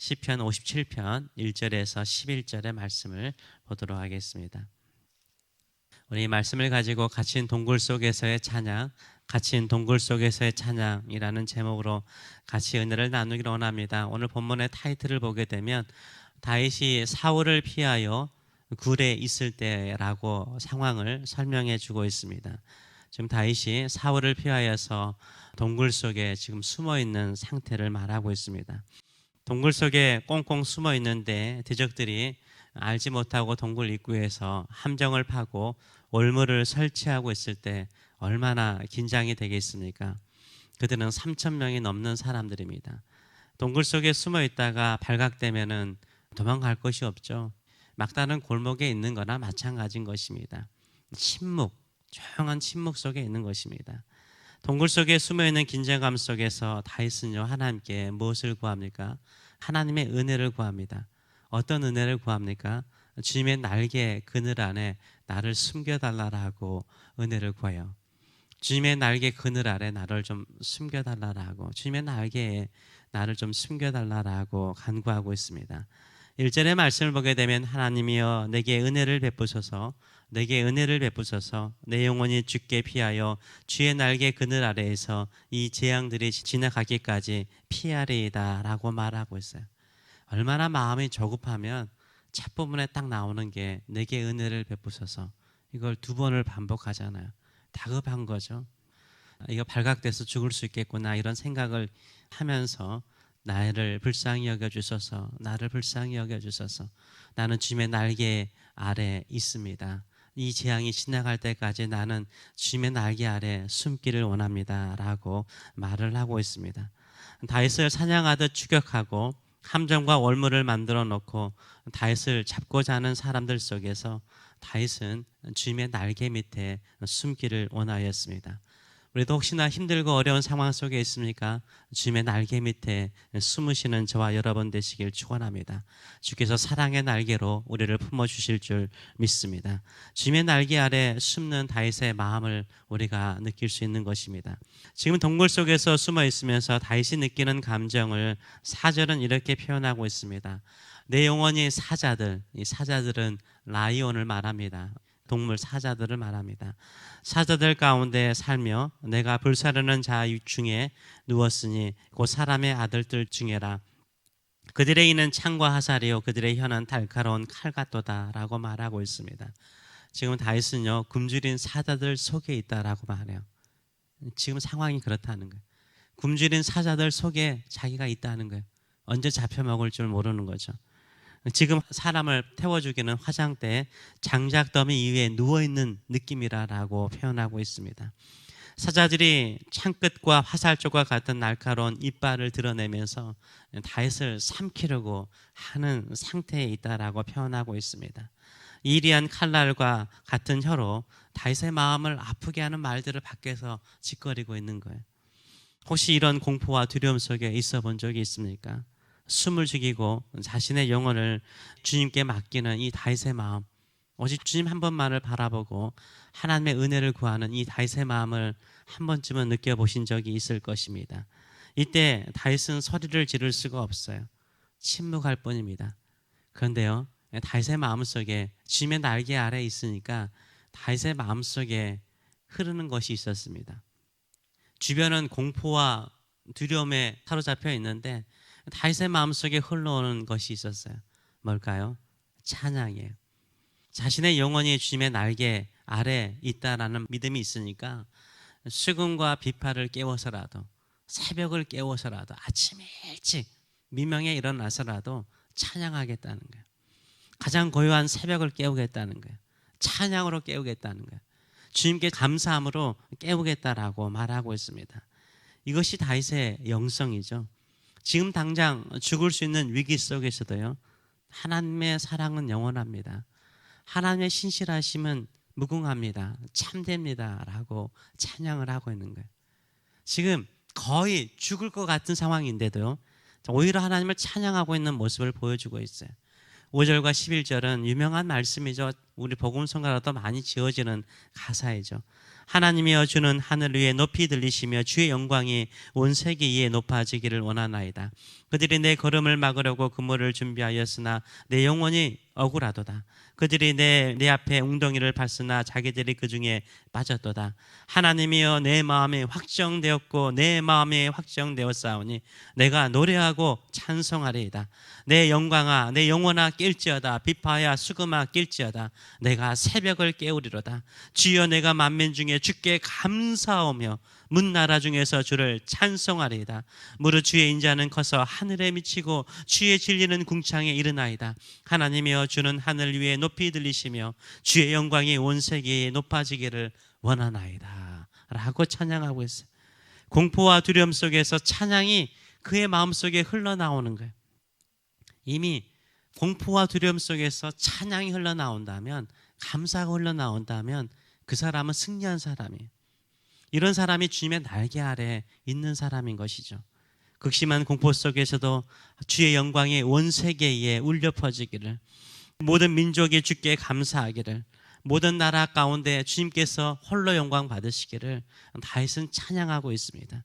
시편 57편 1절에서 11절의 말씀을 보도록 하겠습니다. 우리 말씀을 가지고 갇힌 동굴 속에서의 찬양, 갇힌 동굴 속에서의 찬양이라는 제목으로 같이 은혜를 나누기를 원합니다. 오늘 본문의 타이틀을 보게 되면 다윗이 사울을 피하여 굴에 있을 때라고 상황을 설명해 주고 있습니다. 지금 다윗이 사울을 피하여서 동굴 속에 지금 숨어 있는 상태를 말하고 있습니다. 동굴 속에 꽁꽁 숨어 있는데 대적들이 알지 못하고 동굴 입구에서 함정을 파고 올무를 설치하고 있을 때 얼마나 긴장이 되겠습니까? 그들은 3,000명이 넘는 사람들입니다. 동굴 속에 숨어 있다가 발각되면은 도망갈 곳이 없죠. 막다른 골목에 있는 거나 마찬가지인 것입니다. 침묵, 조용한 침묵 속에 있는 것입니다. 동굴 속에 숨어있는 긴장감 속에서 다윗은요 하나님께 무엇을 구합니까? 하나님의 은혜를 구합니다. 어떤 은혜를 구합니까? 주님의 날개 그늘 안에 나를 숨겨달라고 은혜를 구해요. 주님의 날개 그늘 아래 나를 좀 숨겨달라고, 주님의 날개에 나를 좀 숨겨달라고 간구하고 있습니다. 1절의 말씀을 보게 되면 하나님이여 내게 은혜를 베푸소서, 내게 은혜를 베푸소서, 내 영혼이 주께 피하여 주의 날개 그늘 아래에서 이 재앙들이 지나가기까지 피하리이다 라고 말하고 있어요. 얼마나 마음이 조급하면 첫 부분에 딱 나오는 게 내게 은혜를 베푸소서, 이걸 2번을 반복하잖아요. 다급한 거죠. 이거 발각돼서 죽을 수 있겠구나 이런 생각을 하면서 나를 불쌍히 여겨주소서, 나를 불쌍히 여겨주소서, 나는 주님의 날개 아래 있습니다. 이 재앙이 지나갈 때까지 나는 주님의 날개 아래 숨기를 원합니다 라고 말을 하고 있습니다. 다윗을 사냥하듯 추격하고 함정과 올무를 만들어 놓고 다윗을 잡고자 하는 사람들 속에서 다윗은 주님의 날개 밑에 숨기를 원하였습니다. 우리도 혹시나 힘들고 어려운 상황 속에 있습니까? 주님의 날개 밑에 숨으시는 저와 여러분 되시길 축원합니다. 주께서 사랑의 날개로 우리를 품어주실 줄 믿습니다. 주님의 날개 아래 숨는 다윗의 마음을 우리가 느낄 수 있는 것입니다. 지금 동굴 속에서 숨어 있으면서 다윗이 느끼는 감정을 4절은 이렇게 표현하고 있습니다. 내 영혼이 사자들, 이 사자들은 라이온을 말합니다. 동물 사자들을 말합니다. 사자들 가운데 살며 내가 불사르는 자 중에 누웠으니 곧 사람의 아들들 중에라. 그들의 이는 창과 화살이요 그들의 혀는 달카로운 칼 같도다 라고 말하고 있습니다. 지금 다윗은요 굶주린 사자들 속에 있다라고 말해요. 지금 상황이 그렇다는 거예요. 굶주린 사자들 속에 자기가 있다는 거예요. 언제 잡혀먹을 줄 모르는 거죠. 지금 사람을 태워주기는 화장대에 장작더미 위에 누워있는 느낌이라고 표현하고 있습니다. 사자들이 창끝과 화살조과 같은 날카로운 이빨을 드러내면서 다윗을 삼키려고 하는 상태에 있다라고 표현하고 있습니다. 이리한 칼날과 같은 혀로 다윗의 마음을 아프게 하는 말들을 밖에서 짓거리고 있는 거예요. 혹시 이런 공포와 두려움 속에 있어 본 적이 있습니까? 숨을 죽이고 자신의 영혼을 주님께 맡기는 이 다윗의 마음, 오직 주님 한 번만을 바라보고 하나님의 은혜를 구하는 이 다윗의 마음을 한 번쯤은 느껴보신 적이 있을 것입니다. 이때 다윗은 소리를 지를 수가 없어요. 침묵할 뿐입니다. 그런데요, 다윗의 마음속에 주님의 날개 아래 있으니까 다윗의 마음속에 흐르는 것이 있었습니다. 주변은 공포와 두려움에 사로잡혀 있는데 다윗의 마음속에 흘러오는 것이 있었어요. 뭘까요? 찬양이에요. 자신의 영혼이 주님의 날개 아래 있다라는 믿음이 있으니까 수금과 비파를 깨워서라도, 새벽을 깨워서라도, 아침 일찍 미명에 일어나서라도 찬양하겠다는 거예요. 가장 고요한 새벽을 깨우겠다는 거예요. 찬양으로 깨우겠다는 거예요. 주님께 감사함으로 깨우겠다라고 말하고 있습니다. 이것이 다윗의 영성이죠. 지금 당장 죽을 수 있는 위기 속에서도요, 하나님의 사랑은 영원합니다. 하나님의 신실하심은 무궁합니다. 참됩니다. 라고 찬양을 하고 있는 거예요. 지금 거의 죽을 것 같은 상황인데도요, 오히려 하나님을 찬양하고 있는 모습을 보여주고 있어요. 5절과 11절은 유명한 말씀이죠. 우리 복음성가라도 많이 지어지는 가사이죠. 하나님이여 주는 하늘 위에 높이 들리시며 주의 영광이 온 세계 위에 높아지기를 원하나이다. 그들이 내 걸음을 막으려고 그물을 준비하였으나 내 영혼이 억울하도다. 그들이 내 앞에 웅덩이를 팠으나 자기들이 그 중에 빠졌도다. 하나님이여 내 마음이 확정되었고 내 마음이 확정되었사오니 내가 노래하고 찬송하리이다. 내 영광아 내 영혼아 낄지어다. 비파야 수금아 낄지어다. 내가 새벽을 깨우리로다. 주여 내가 만민 중에 주께 감사하며 문나라 중에서 주를 찬송하리이다. 무릇 주의 인자는 커서 하늘에 미치고 주의 진리는 궁창에 이르나이다. 하나님이여 주는 하늘 위에 높이 들리시며 주의 영광이 온 세계에 높아지기를 원하나이다 라고 찬양하고 있어요. 공포와 두려움 속에서 찬양이 그의 마음속에 흘러나오는 거예요. 이미 공포와 두려움 속에서 찬양이 흘러나온다면, 감사가 흘러나온다면 그 사람은 승리한 사람이에요. 이런 사람이 주님의 날개 아래 있는 사람인 것이죠. 극심한 공포 속에서도 주의 영광이 온 세계에 울려 퍼지기를, 모든 민족이 주께 감사하기를, 모든 나라 가운데 주님께서 홀로 영광 받으시기를 다윗은 찬양하고 있습니다.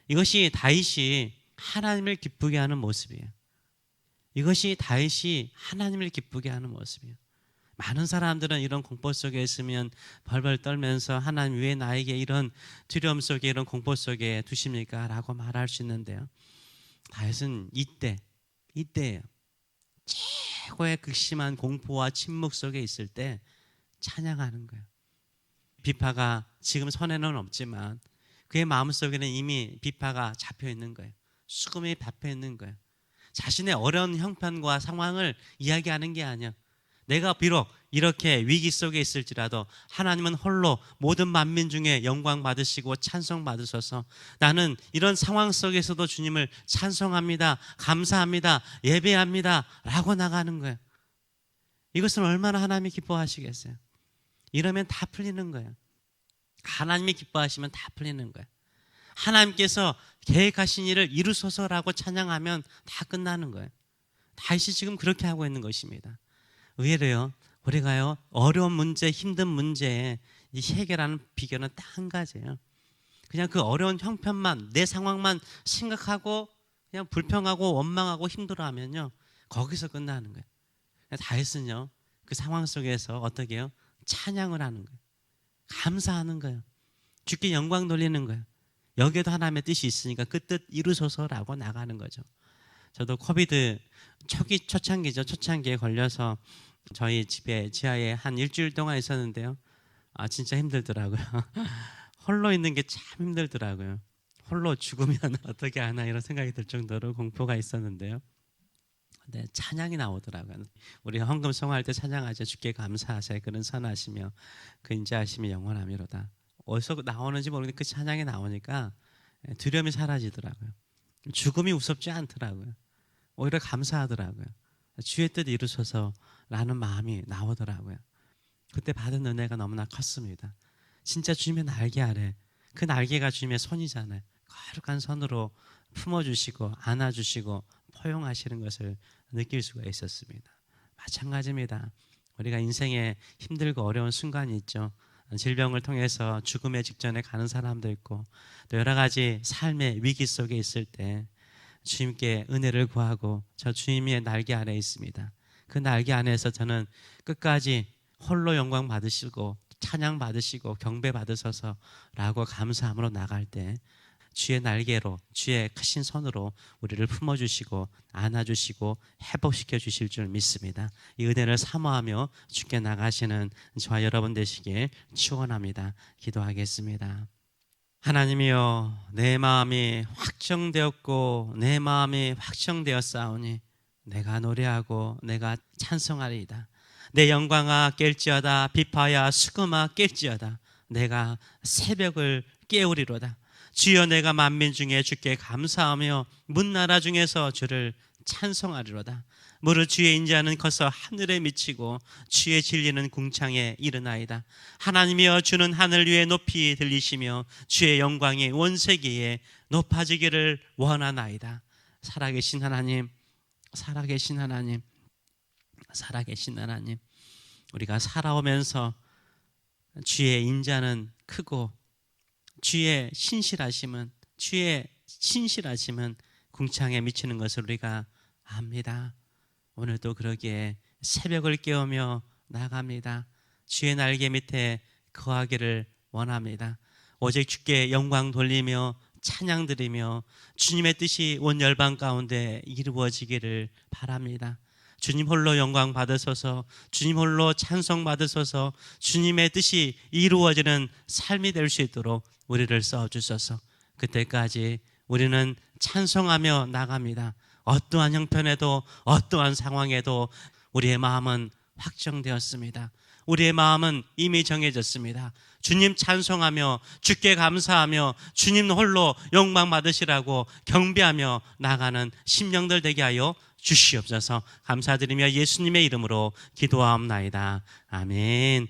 이것이 다윗이 하나님을 기쁘게 하는 모습이에요. 이것이 다윗이 하나님을 기쁘게 하는 모습이에요. 많은 사람들은 이런 공포 속에 있으면 벌벌 떨면서 하나님 왜 나에게 이런 두려움 속에 이런 공포 속에 두십니까? 라고 말할 수 있는데요. 다윗은 이때예요. 최고의 극심한 공포와 침묵 속에 있을 때 찬양하는 거예요. 비파가 지금 손에는 없지만 그의 마음속에는 이미 비파가 잡혀 있는 거예요. 수금이 잡혀 있는 거예요. 자신의 어려운 형편과 상황을 이야기하는 게 아니야. 내가 비록 이렇게 위기 속에 있을지라도 하나님은 홀로 모든 만민 중에 영광 받으시고 찬송 받으셔서 나는 이런 상황 속에서도 주님을 찬송합니다, 감사합니다, 예배합니다 라고 나가는 거예요. 이것은 얼마나 하나님이 기뻐하시겠어요. 이러면 다 풀리는 거예요. 하나님이 기뻐하시면 다 풀리는 거예요. 하나님께서 계획하신 일을 이루소서라고 찬양하면 다 끝나는 거예요. 다윗이 지금 그렇게 하고 있는 것입니다. 의외로요, 우리가요 어려운 문제, 힘든 문제에 이 해결하는 비결은 딱 한 가지예요. 그냥 그 어려운 형편만, 내 상황만 생각하고 그냥 불평하고 원망하고 힘들어하면요 거기서 끝나는 거예요. 다윗은요 그 상황 속에서 어떻게 해요? 찬양을 하는 거예요. 감사하는 거예요. 주께 영광 돌리는 거예요. 여기에도 하나님의 뜻이 있으니까 그 뜻 이루소서라고 나가는 거죠. 저도 코비드 초창기죠. 초창기에 걸려서 저희 집에 지하에 한 일주일 동안 있었는데요. 진짜 힘들더라고요. 홀로 있는 게 참 힘들더라고요. 홀로 죽으면 어떻게 하나 이런 생각이 들 정도로 공포가 있었는데요. 네, 찬양이 나오더라고요. 우리가 헌금 송할 때 찬양하죠. 주께 감사하세 그는 선하시며 그 인자하심이 영원하미로다. 어디서 나오는지 모르겠는데 그 찬양이 나오니까 두려움이 사라지더라고요. 죽음이 무섭지 않더라고요. 오히려 감사하더라고요. 주의 뜻 이루소서라는 마음이 나오더라고요. 그때 받은 은혜가 너무나 컸습니다. 진짜 주님의 날개 아래, 그 날개가 주님의 손이잖아요. 거룩한 손으로 품어주시고 안아주시고 포용하시는 것을 느낄 수가 있었습니다. 마찬가지입니다. 우리가 인생에 힘들고 어려운 순간이 있죠. 질병을 통해서 죽음의 직전에 가는 사람도 있고 또 여러 가지 삶의 위기 속에 있을 때 주님께 은혜를 구하고 저 주님의 날개 아래에 있습니다. 그 날개 안에서 저는 끝까지 홀로 영광 받으시고 찬양 받으시고 경배 받으셔서라고 감사함으로 나갈 때 주의 날개로, 주의 크신 손으로 우리를 품어주시고 안아주시고 회복시켜 주실 줄 믿습니다. 이 은혜를 사모하며 주께 나가시는 저와 여러분 되시길 축원합니다. 기도하겠습니다. 하나님이여, 내 마음이 확정되었고 내 마음이 확정되었사오니 내가 노래하고 내가 찬송하리이다. 내 영광아 깰지어다. 비파야 수금아 깰지어다. 내가 새벽을 깨우리로다. 주여 내가 만민 중에 주께 감사하며 문나라 중에서 주를 찬송하리로다. 무릇 주의 인자는 커서 하늘에 미치고 주의 진리는 궁창에 이르나이다. 하나님이여, 주는 하늘 위에 높이 들리시며 주의 영광이 온 세계에 높아지기를 원하나이다. 살아계신 하나님, 살아계신 하나님, 살아계신 하나님, 우리가 살아오면서 주의 인자는 크고 주의 신실하심은 궁창에 미치는 것을 우리가 압니다. 오늘도 그러기에 새벽을 깨우며 나갑니다. 주의 날개 밑에 거하기를 원합니다. 오직 주께 영광 돌리며 찬양 드리며 주님의 뜻이 온 열방 가운데 이루어지기를 바랍니다. 주님 홀로 영광 받으소서, 주님 홀로 찬송 받으소서, 주님의 뜻이 이루어지는 삶이 될 수 있도록 우리를 써주소서. 그때까지 우리는 찬송하며 나갑니다. 어떠한 형편에도 어떠한 상황에도 우리의 마음은 확정되었습니다. 우리의 마음은 이미 정해졌습니다. 주님 찬송하며 주께 감사하며 주님 홀로 영광 받으시라고 경배하며 나가는 심령들 되게 하여 주시옵소서. 감사드리며 예수님의 이름으로 기도하옵나이다. 아멘.